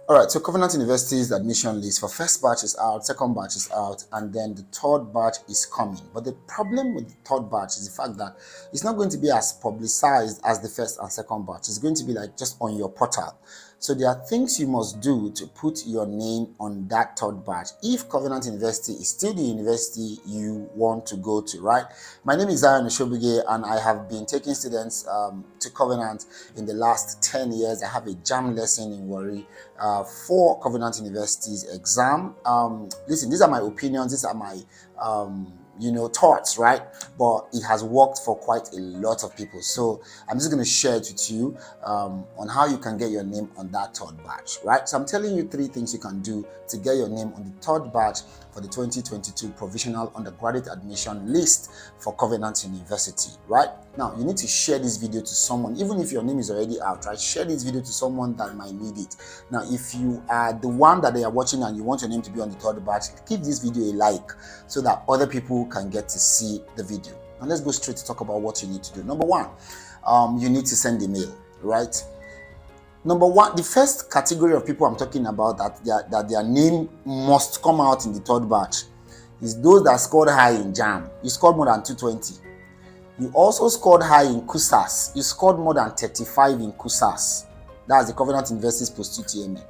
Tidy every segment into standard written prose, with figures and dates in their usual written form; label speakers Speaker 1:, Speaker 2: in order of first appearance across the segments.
Speaker 1: All right, so Covenant University's admission list for first batch is out, second batch is out, and then the third batch is coming. But the problem with the third batch is the fact that it's not going to be as publicized as the first and second batch. It's going to be like just on your portal. So there are things you must do to put your name on that third batch if Covenant University is still the university you want to go to, right? My name is Zion Oshobige, and I have been taking students to Covenant in the last 10 years. I have a JAMB lesson in Warri for Covenant University's exam. Listen, these are my opinions, these are my thoughts, right? But it has worked for quite a lot of people. So I'm just going to share it with you on how you can get your name on that third batch, right? So I'm telling you 3 things you can do to get your name on the third batch for the 2022 provisional undergraduate admission list for Covenant University, right? Now, you need to share this video to someone, even if your name is already out, right? Share this video to someone that might need it. Now, if you are the one that they are watching and you want your name to be on the third batch, give this video a like so that other people can get to see the video. Now, let's go straight to talk about what you need to do. Number 1, you need to send a mail, right? Number 1, the first category of people I'm talking about that their name must come out in the third batch is those that scored high in JAMB. You scored more than 220. You also scored high in CUSAS. You scored more than 35 in CUSAS. That's the Covenant University's post-UTME.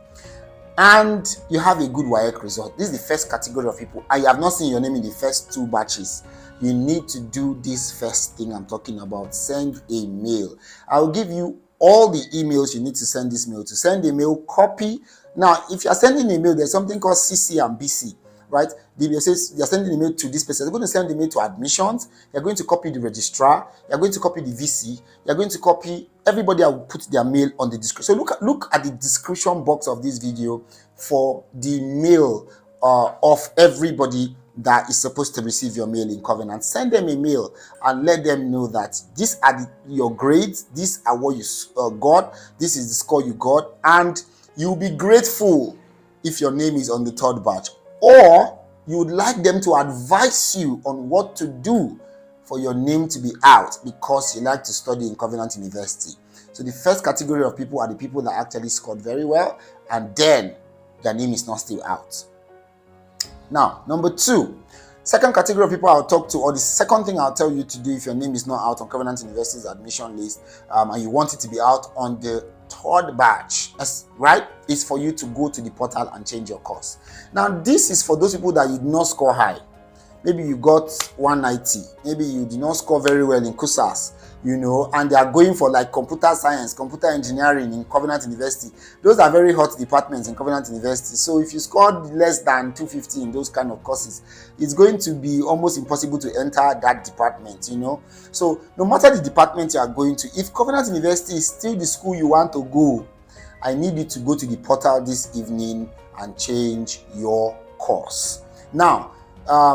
Speaker 1: And you have a good WAEC result. This is the first category of people. And you have not seen your name in the first 2 batches. You need to do this first thing I'm talking about. Send a mail. I'll give you all the emails you need to send this mail to. Send a mail, copy. Now, if you're sending a mail, there's something called CC and BC. Right? DBA says you're sending an email to this person. You're going to send the email to admissions. You're going to copy the registrar. You're going to copy the VC. You're going to copy everybody that will put their mail on the description. So look at the description box of this video for the mail of everybody that is supposed to receive your mail in Covenant. Send them a mail and let them know that these are your grades. These are what you got. This is the score you got. And you'll be grateful if your name is on the third batch. Or you would like them to advise you on what to do for your name to be out because you like to study in Covenant University. So the first category of people are the people that actually scored very well, and then their name is not still out. Now, number 2, second category of people I'll talk to, or the second thing I'll tell you to do if your name is not out on Covenant University's admission list and you want it to be out on the third batch, right, is for you to go to the portal and change your course. Now, this is for those people that you did not score high. Maybe you got 190. Maybe you did not score very well in CUSAS, and they are going for like computer science, computer engineering in Covenant University. Those are very hot departments in Covenant University. So if you scored less than 250 in those kind of courses, it's going to be almost impossible to enter that department, So no matter the department you are going to, if Covenant University is still the school you want to go, I need you to go to the portal this evening and change your course. Now,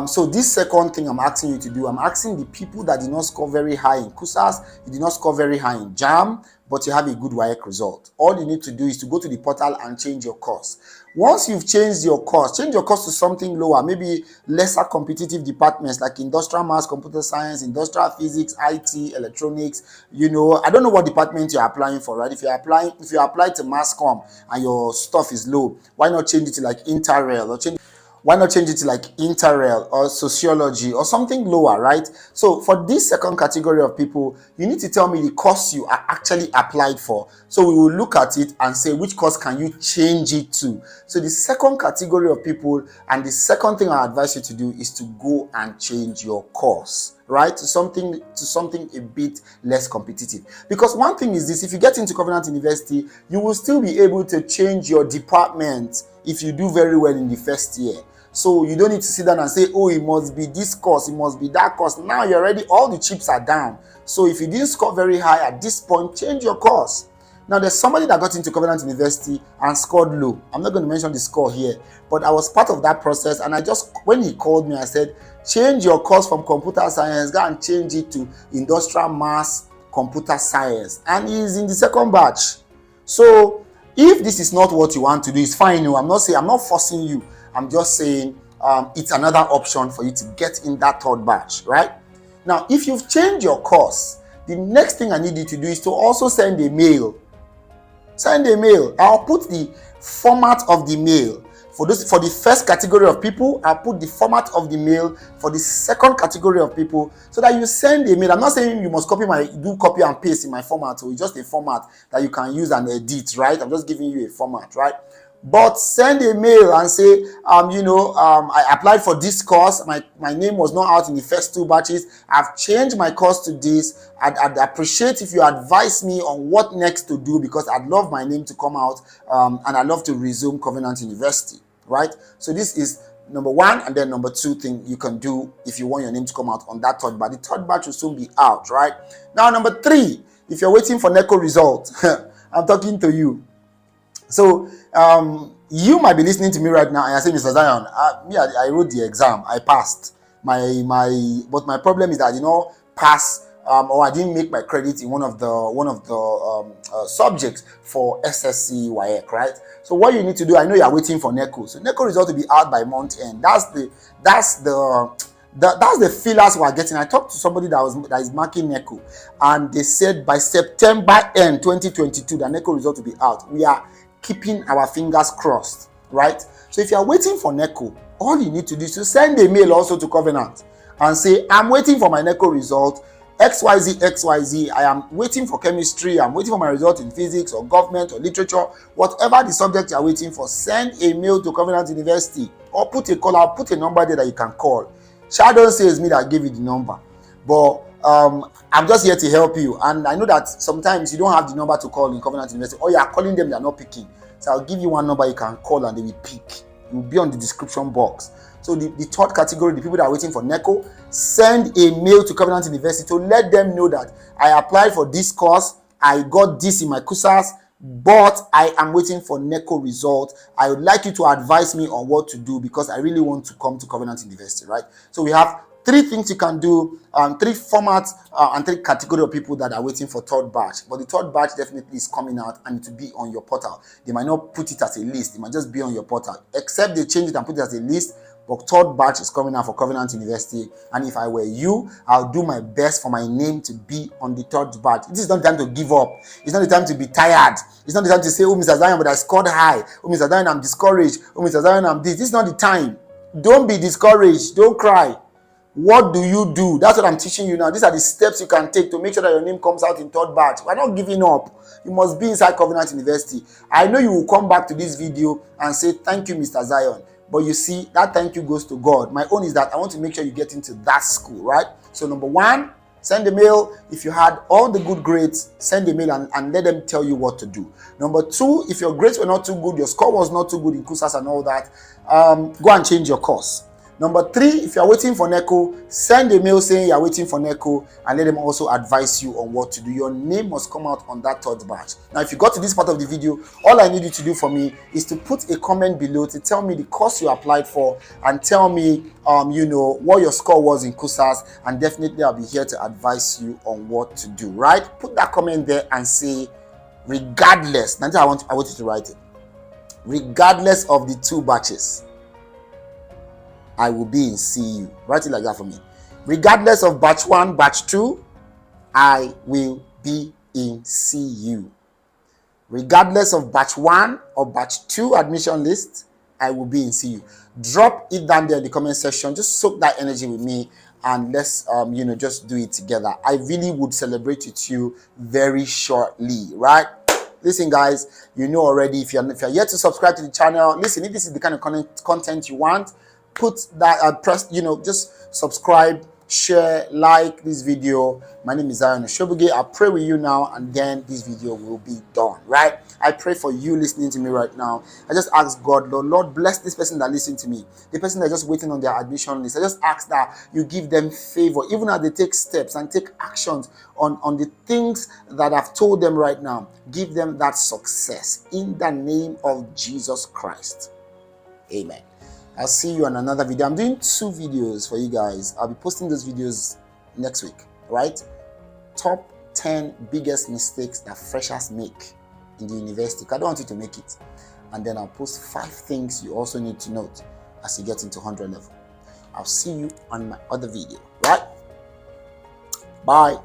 Speaker 1: so this second thing I'm asking you to do, I'm asking the people that did not score very high in CUSAS, you did not score very high in JAMB, but you have a good WAEC result. All you need to do is to go to the portal and change your course. Once you've changed your course, change your course to something lower, maybe lesser competitive departments like industrial maths, computer science, industrial physics, IT, electronics. I don't know what department you're applying for, right? If you apply to mass comm and your stuff is low, why not change it to like Interrail or why not change it to like Interrail or sociology or something lower, right? So for this second category of people, you need to tell me the course you are actually applied for. So we will look at it and say, which course can you change it to? So the second category of people, and the second thing I advise you to do is to go and change your course, right? To something a bit less competitive. Because one thing is this, if you get into Covenant University, you will still be able to change your department if you do very well in the first year. So you don't need to sit down and say, oh, it must be this course, it must be that course. Now you're already, all the chips are down. So if you didn't score very high at this point, change your course. Now there's somebody that got into Covenant University and scored low. I'm not going to mention the score here, but I was part of that process, and when he called me, I said, change your course from computer science, go and change it to industrial maths, computer science. And he's in the second batch. So if this is not what you want to do, it's fine. I'm not forcing you. I'm just saying it's another option for you to get in that third batch, right? Now, if you've changed your course, the next thing I need you to do is to also send a mail. Send a mail. I'll put the format of the mail. For the first category of people, I'll put the format of the mail for the second category of people, so that you send a mail. I'm not saying you must copy and paste in my format, so it's just a format that you can use and edit, right? I'm just giving you a format, right? But send a mail and say, I applied for this course. My name was not out in the first 2 batches. I've changed my course to this. I'd appreciate if you advise me on what next to do, because I'd love my name to come out, and I'd love to resume Covenant University, right? So this is number 1, and then number 2 thing you can do if you want your name to come out on that third batch. The third batch will soon be out, right? Now, number 3, if you're waiting for NECO results, I'm talking to you. So you might be listening to me right now and I say, Mr. Zion, I wrote the exam, I passed. But my problem is that I did not pass, or I didn't make my credit in one of the subjects for SSC WAEC, right? So what you need to do, I know you are waiting for NECO. So NECO result will be out by month end. That's the feelers we are getting. I talked to somebody that is marking NECO, and they said by September end 2022 the NECO result will be out. We are keeping our fingers crossed, right? So if you are waiting for NECO, all you need to do is to send a mail also to Covenant and say, I'm waiting for my NECO result, XYZ, I am waiting for chemistry, I'm waiting for my result in physics or government or literature, whatever the subject you are waiting for. Send a mail to Covenant University, or put a call, I'll put a number there that you can call. Don't say it's me that gave you the number, but I'm just here to help you. And I know that sometimes you don't have the number to call in Covenant University, or you are calling them, they are not picking. So I'll give you one number you can call and they will pick. It will be on the description box. So the third category, the people that are waiting for NECO, send a mail to Covenant University to let them know that I applied for this course, I got this in my CUSAS, but I am waiting for NECO result. I would like you to advise me on what to do, because I really want to come to Covenant University, right? So we have 3 things you can do, 3 formats, and 3 category of people that are waiting for third batch. But the third batch definitely is coming out, and it will be on your portal. They might not put it as a list, it might just be on your portal, except they change it and put it as a list. But third batch is coming out for Covenant University, and if I were you, I'll do my best for my name to be on the third batch. This is not the time to give up. It's not the time to be tired. It's not the time to say, oh, Mr. Zion, but I scored high. Oh, Mr. Zion, I'm discouraged. Oh, Mr. Zion, I'm this. This is not the time. Don't be discouraged. Don't cry. What do you do? That's what I'm teaching you now. These are the steps you can take to make sure that your name comes out in third batch. We're not giving up. You must be inside Covenant University. I know you will come back to this video and say, thank you, Mr. Zion. But you see, that thank you goes to God. My own is that I want to make sure you get into that school, right? So number 1, send a mail. If you had all the good grades, send a mail and let them tell you what to do. Number 2, if your grades were not too good, your score was not too good in CUSAS and all that, go and change your course. Number 3, if you are waiting for NECO, send a mail saying you are waiting for NECO, and let them also advise you on what to do. Your name must come out on that third batch. Now, if you got to this part of the video, all I need you to do for me is to put a comment below to tell me the course you applied for, and tell me, what your score was in CUSAS, and definitely I'll be here to advise you on what to do, right? Put that comment there and say, regardless, now I want you to write it, regardless of the 2 batches, I will be in CU. Write it like that for me. Regardless of batch 1, batch 2, I will be in CU. Regardless of batch 1 or batch 2 admission list, I will be in CU. Drop it down there in the comment section. Just soak that energy with me, and let's just do it together. I really would celebrate with you very shortly, right? Listen, guys, you know already, if you're yet to subscribe to the channel, listen, if this is the kind of content you want, put that just subscribe, share, like this video. My name is Zion Oshobuge. I pray with you now, and then this video will be done, right? I pray for you listening to me right now. I just ask God, Lord, bless this person that listens to me, the person that's just waiting on their admission list. I just ask that you give them favor, even as they take steps and take actions on the things that I've told them right now. Give them that success in the name of Jesus Christ. Amen. I'll see you on another video. I'm doing 2 videos for you guys. I'll be posting those videos next week, right? Top 10 biggest mistakes that freshers make in the university. I don't want you to make it. And then I'll post 5 things you also need to note as you get into 100 level. I'll see you on my other video, right? Bye.